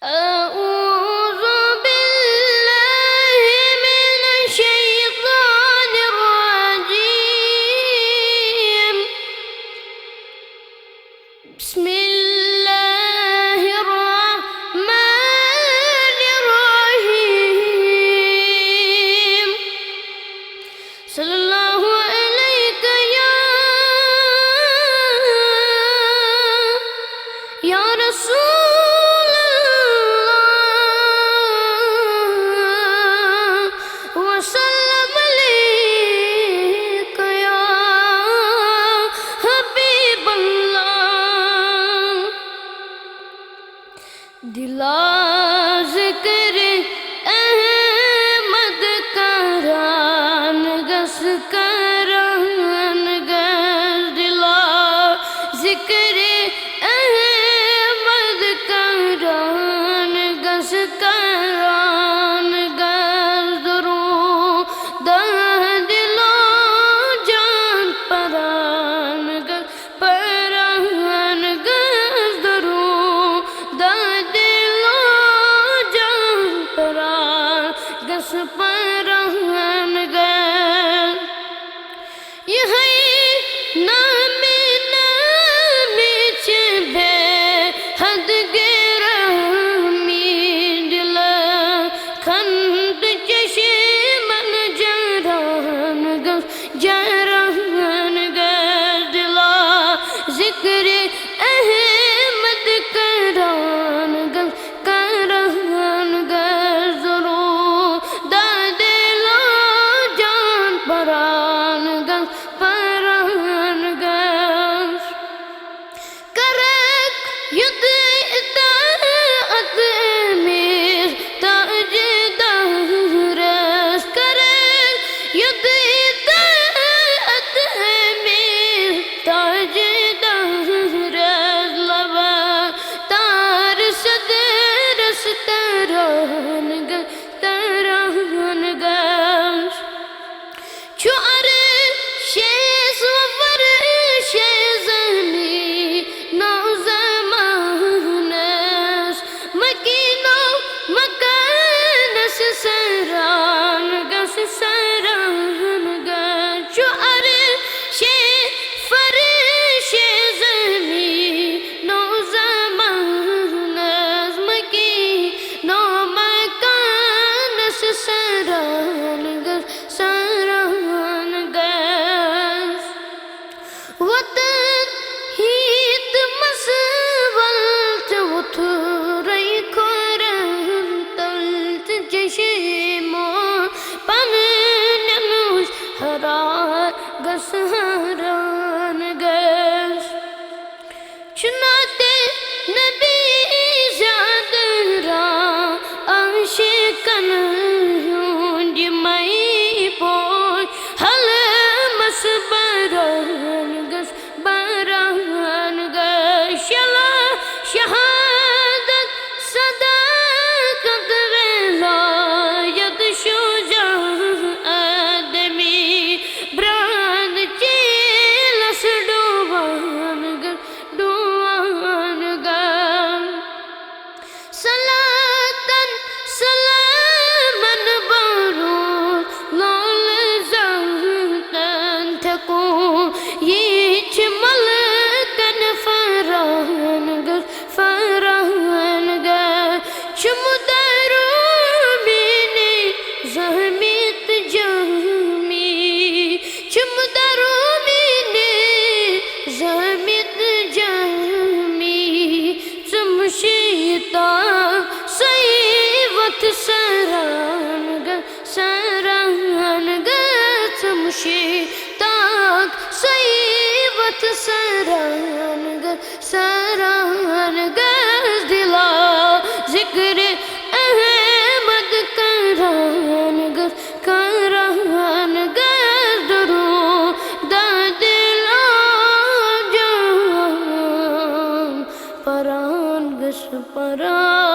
أعوذ بالله من الشيطان الرجيم. بسم الله الرحمن الرحيم. صلى الله عليك يا رسول दिला ज़िक्र अहमद करान गस करान गस दिला ज़िक्र अहमद करान गस करान गस दरूद दिला जान परान गस परान गस दरूद गस परान गस यह नाम नामी बे हद गिरामी दिल खंड चशे मन जरान गस जरान गस दिला जिक्र अहमद करान गस करान गस परान गस करक युद्ध इताअत अमीर ताजदारस करक युद्ध इताअत अमीर ताजदारस लवा तार सदरस तरान गस तरान गस शुअर शेष वर शेज़नी नौज़मानस मकीनो मकानस सरान गस सरान गस शुअर शेफ़र शेज़नी नौज़मानस मकीनो मकानस सरान गस सरान गस वतन हित मसवल्त उथुरई खोरन तल्त जशेमो पननुष हरार गस हरान गस चुनाते नबी ज़ादरा आशिकन बरान गस बरान गस शला शहादत सदाकत विलायत शुजा आदमी ब्रांद चेलस डुवान गस डुवान गस सलातन सलामन बारूद लाल यीच मलकन फरान गस फरान गस चुमदरो मिने ज़हमीत जामी चुमदरो मिने ज़हमीत जामी चुमशीता सईवत सरान गस सरान गस चुमशीता सईवत सरान गस दिला ज़िक्र अहमद करान गस दरूद दिला जान परान गस परान